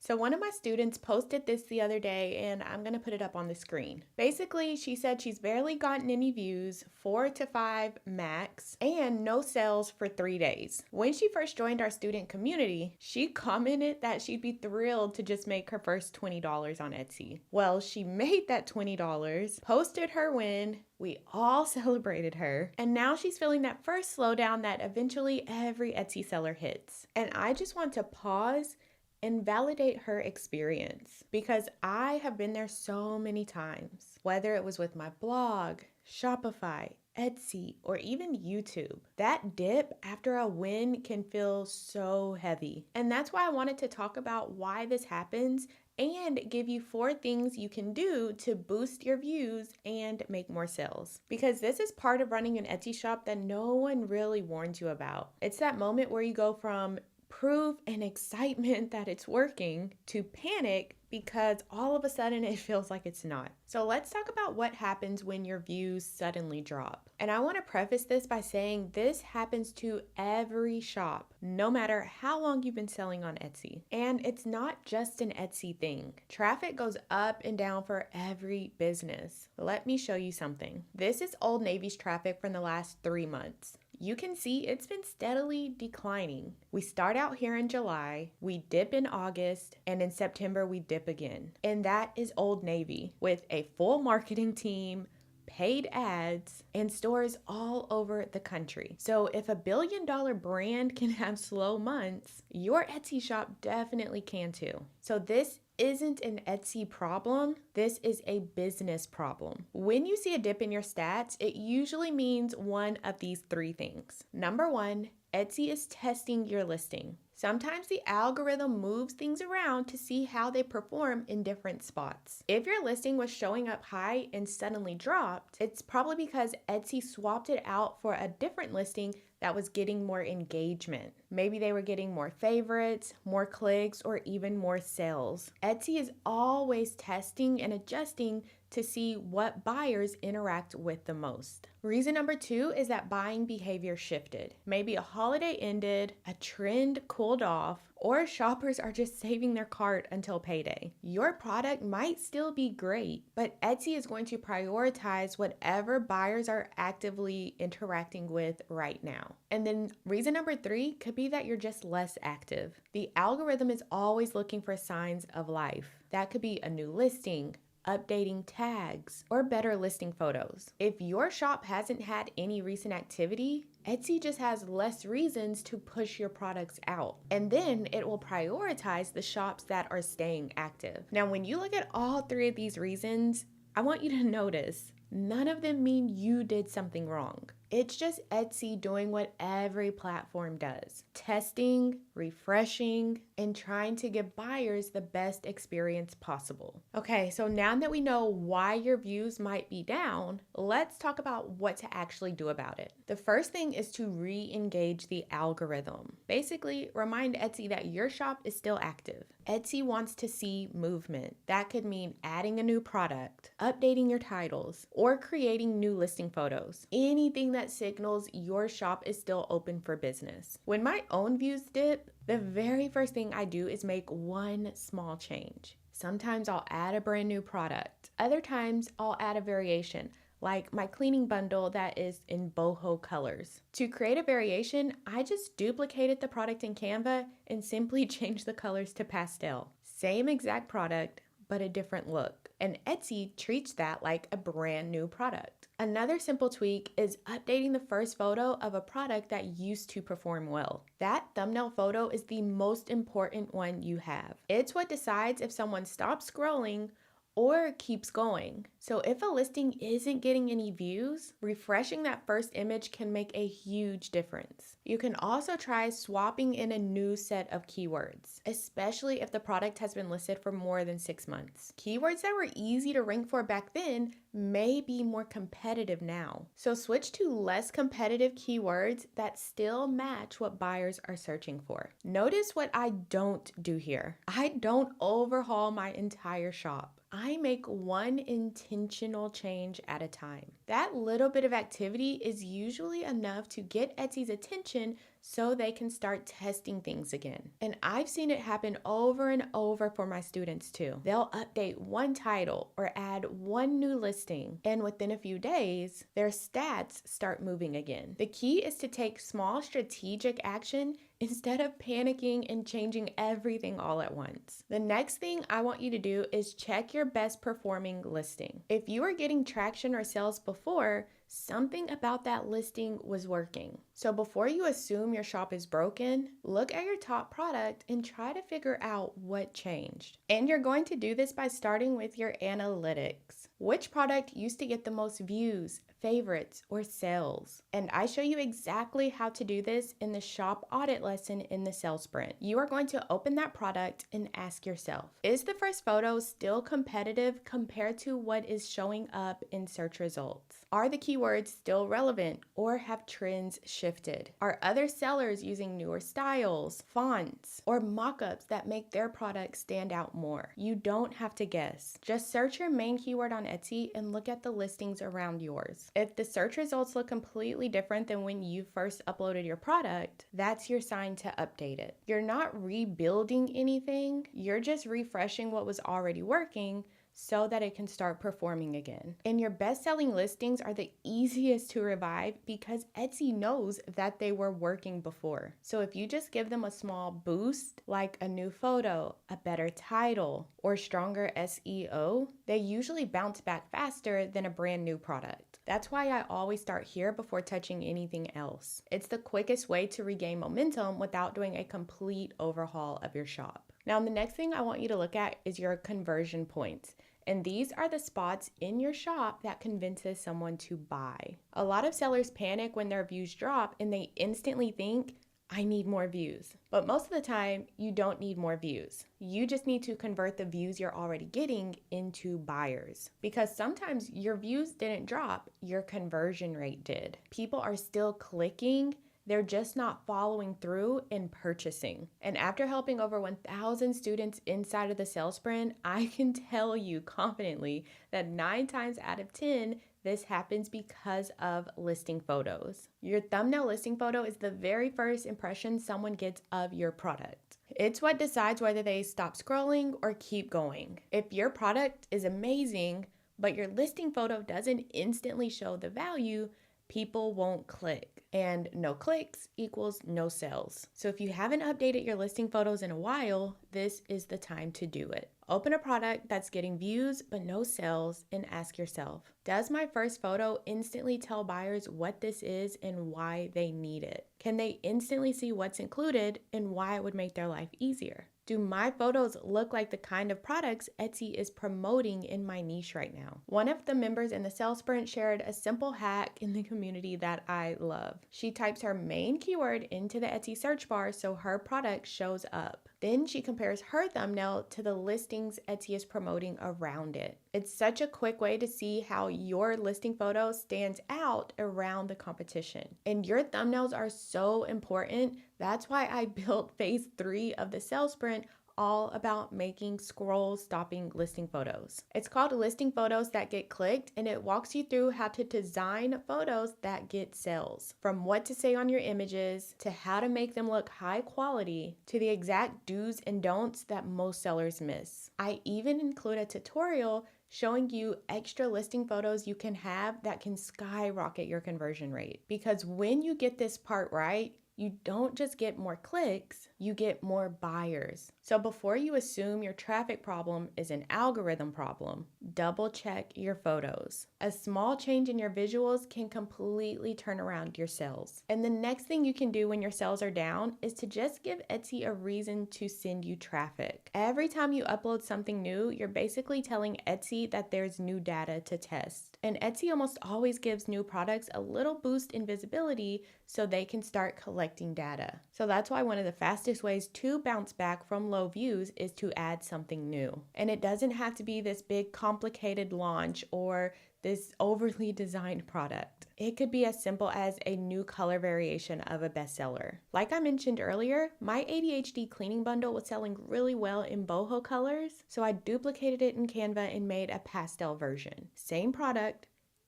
So one of my students posted this the other day and I'm going to put it up on the screen. Basically, she said she's barely gotten any views, 4 to 5 max, and no sales for 3 days. When she first joined our student community, she commented that she'd be thrilled to just make her first $20 on Etsy. Well, she made that $20, posted her win, we all celebrated her, and now she's feeling that first slowdown that eventually every Etsy seller hits. And I just want to pause and validate her experience because I have been there so many times, whether it was with my blog, Shopify, Etsy, or even YouTube. That dip after a win can feel so heavy. And that's why I wanted to talk about why this happens and give you 4 things you can do to boost your views and make more sales. Because this is part of running an Etsy shop that no one really warns you about. It's that moment where you go from proof and excitement that it's working to panic because all of a sudden it feels like it's not. So let's talk about what happens when your views suddenly drop. And I want to preface this by saying this happens to every shop, no matter how long you've been selling on Etsy. And it's not just an Etsy thing. Traffic goes up and down for every business. Let me show you something. This is Old Navy's traffic from the last 3 months. You can see it's been steadily declining. We start out here in July, we dip in August, and in September we dip again. And that is Old Navy with a full marketing team, paid ads, and stores all over the country. So if a billion-dollar brand can have slow months, your Etsy shop definitely can too. So this isn't an Etsy problem, this is a business problem. When you see a dip in your stats, it usually means one of these 3 things. Number 1, Etsy is testing your listing. Sometimes the algorithm moves things around to see how they perform in different spots. If your listing was showing up high and suddenly dropped, it's probably because Etsy swapped it out for a different listing that was getting more engagement. Maybe they were getting more favorites, more clicks, or even more sales. Etsy is always testing and adjusting to see what buyers interact with the most. Reason number 2 is that buying behavior shifted. Maybe a holiday ended, a trend cooled off, or shoppers are just saving their cart until payday. Your product might still be great, but Etsy is going to prioritize whatever buyers are actively interacting with right now. And then reason number 3 could be that you're just less active. The algorithm is always looking for signs of life. That could be a new listing, updating tags, or better listing photos. If your shop hasn't had any recent activity, Etsy just has less reasons to push your products out. And then it will prioritize the shops that are staying active. Now, when you look at all 3 of these reasons, I want you to notice none of them mean you did something wrong. It's just Etsy doing what every platform does. Testing, refreshing, and trying to give buyers the best experience possible. Okay, so now that we know why your views might be down, let's talk about what to actually do about it. The first thing is to re-engage the algorithm. Basically, remind Etsy that your shop is still active. Etsy wants to see movement. That could mean adding a new product, updating your titles, or creating new listing photos. Anything that signals your shop is still open for business. When my own views dip, the very first thing I do is make one small change. Sometimes I'll add a brand new product. Other times I'll add a variation, like my cleaning bundle that is in boho colors. To create a variation, I just duplicated the product in Canva and simply changed the colors to pastel. Same exact product, but a different look. And Etsy treats that like a brand new product. Another simple tweak is updating the first photo of a product that used to perform well. That thumbnail photo is the most important one you have. It's what decides if someone stops scrolling or keeps going. So if a listing isn't getting any views, refreshing that first image can make a huge difference. You can also try swapping in a new set of keywords, especially if the product has been listed for more than 6 months. Keywords that were easy to rank for back then may be more competitive now. So switch to less competitive keywords that still match what buyers are searching for. Notice what I don't do here. I don't overhaul my entire shop. I make one intentional change at a time. That little bit of activity is usually enough to get Etsy's attention so they can start testing things again. And I've seen it happen over and over for my students too. They'll update one title or add one new listing, and within a few days, their stats start moving again. The key is to take small strategic action instead of panicking and changing everything all at once. The next thing I want you to do is check your best performing listing. If you were getting traction or sales before, something about that listing was working. So before you assume your shop is broken, look at your top product and try to figure out what changed. And you're going to do this by starting with your analytics. Which product used to get the most views, favorites, or sales? And I show you exactly how to do this in the shop audit lesson in the sales sprint. You are going to open that product and ask yourself, is the first photo still competitive compared to what is showing up in search results? Are the keywords still relevant or have trends shifted? Are other sellers using newer styles, fonts, or mock-ups that make their products stand out more? You don't have to guess. Just search your main keyword on Etsy and look at the listings around yours. If the search results look completely different than when you first uploaded your product, that's your sign to update it. You're not rebuilding anything, you're just refreshing what was already working so that it can start performing again. And your best-selling listings are the easiest to revive because Etsy knows that they were working before. So if you just give them a small boost, like a new photo, a better title, or stronger SEO, they usually bounce back faster than a brand new product. That's why I always start here before touching anything else. It's the quickest way to regain momentum without doing a complete overhaul of your shop. Now, the next thing I want you to look at is your conversion points. And these are the spots in your shop that convinces someone to buy. A lot of sellers panic when their views drop and they instantly think, I need more views. But most of the time, you don't need more views. You just need to convert the views you're already getting into buyers. Because sometimes your views didn't drop, your conversion rate did. People are still clicking, they're just not following through and purchasing. And after helping over 1,000 students inside of the sales sprint, I can tell you confidently that 9 times out of 10, this happens because of listing photos. Your thumbnail listing photo is the very first impression someone gets of your product. It's what decides whether they stop scrolling or keep going. If your product is amazing, but your listing photo doesn't instantly show the value, people won't click. And no clicks equals no sales. So if you haven't updated your listing photos in a while, this is the time to do it. Open a product that's getting views but no sales and ask yourself, does my first photo instantly tell buyers what this is and why they need it? Can they instantly see what's included and why it would make their life easier? Do my photos look like the kind of products Etsy is promoting in my niche right now? One of the members in the sales sprint shared a simple hack in the community that I love. She types her main keyword into the Etsy search bar so her product shows up. Then she compares her thumbnail to the listings Etsy is promoting around it. It's such a quick way to see how your listing photo stands out around the competition. And your thumbnails are so important. That's why I built phase 3 of the sales sprint all about making scroll-stopping listing photos. It's called Listing Photos That Get Clicked, and it walks you through how to design photos that get sales. From what to say on your images, to how to make them look high quality, to the exact do's and don'ts that most sellers miss. I even include a tutorial showing you extra listing photos you can have that can skyrocket your conversion rate. Because when you get this part right, you don't just get more clicks, you get more buyers. So before you assume your traffic problem is an algorithm problem, double check your photos. A small change in your visuals can completely turn around your sales. And the next thing you can do when your sales are down is to just give Etsy a reason to send you traffic. Every time you upload something new, you're basically telling Etsy that there's new data to test. And Etsy almost always gives new products a little boost in visibility so they can start collecting data. So that's why one of the fastest ways to bounce back from low views is to add something new. And it doesn't have to be this big complicated launch or this overly designed product. It could be as simple as a new color variation of a bestseller. Like I mentioned earlier, my ADHD cleaning bundle was selling really well in boho colors, so I duplicated it in Canva and made a pastel version. Same product,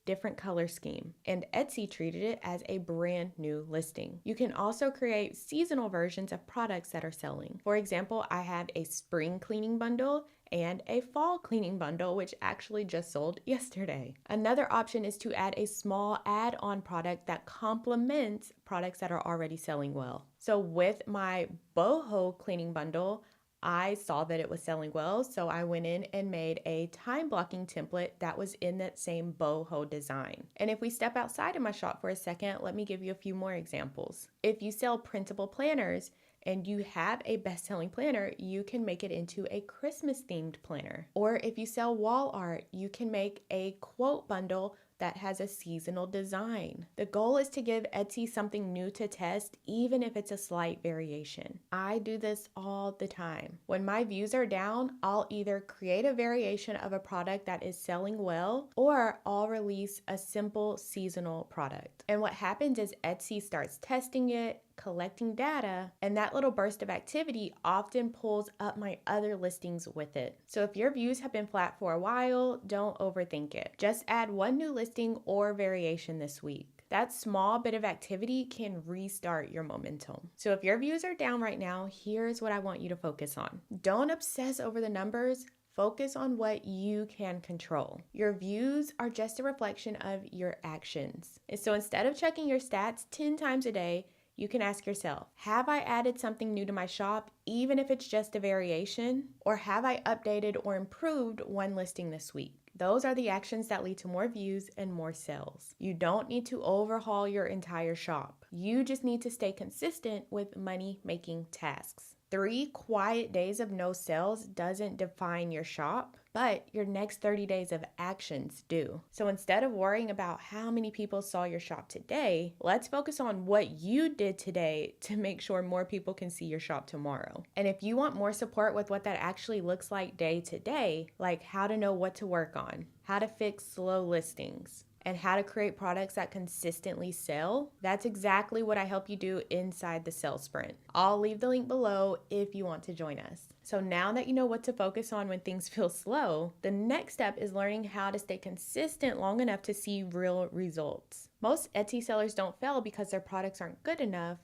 different color scheme, and Etsy treated it as a brand new listing. You can also create seasonal versions of products that are selling. For example, I have a spring cleaning bundle and a fall cleaning bundle, which actually just sold yesterday. Another option is to add a small add-on product that complements products that are already selling well. So with my boho cleaning bundle, I saw that it was selling well, so I went in and made a time blocking template that was in that same boho design. And if we step outside of my shop for a second, let me give you a few more examples. If you sell printable planners, and you have a best-selling planner, you can make it into a Christmas-themed planner. Or if you sell wall art, you can make a quote bundle that has a seasonal design. The goal is to give Etsy something new to test, even if it's a slight variation. I do this all the time. When my views are down, I'll either create a variation of a product that is selling well, or I'll release a simple seasonal product. And what happens is Etsy starts testing it, collecting data, and that little burst of activity often pulls up my other listings with it. So if your views have been flat for a while, don't overthink it. Just add one new listing or variation this week. That small bit of activity can restart your momentum. So if your views are down right now, here's what I want you to focus on. Don't obsess over the numbers. Focus on what you can control. Your views are just a reflection of your actions. And so instead of checking your stats 10 times a day, you can ask yourself, have I added something new to my shop, even if it's just a variation? Or have I updated or improved one listing this week? Those are the actions that lead to more views and more sales. You don't need to overhaul your entire shop. You just need to stay consistent with money-making tasks. 3 quiet days of no sales doesn't define your shop, but your next 30 days of actions do. So instead of worrying about how many people saw your shop today, let's focus on what you did today to make sure more people can see your shop tomorrow. And if you want more support with what that actually looks like day to day, like how to know what to work on, how to fix slow listings, and how to create products that consistently sell, that's exactly what I help you do inside the Sales Sprint. I'll leave the link below if you want to join us. So now that you know what to focus on when things feel slow, the next step is learning how to stay consistent long enough to see real results. Most Etsy sellers don't fail because their products aren't good enough.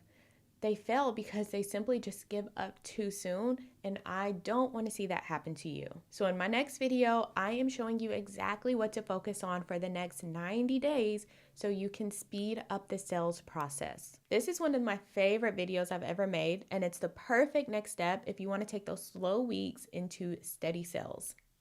They fail because they simply just give up too soon, and I don't want to see that happen to you. So in my next video, I am showing you exactly what to focus on for the next 90 days so you can speed up the sales process. This is one of my favorite videos I've ever made, and it's the perfect next step if you want to take those slow weeks into steady sales.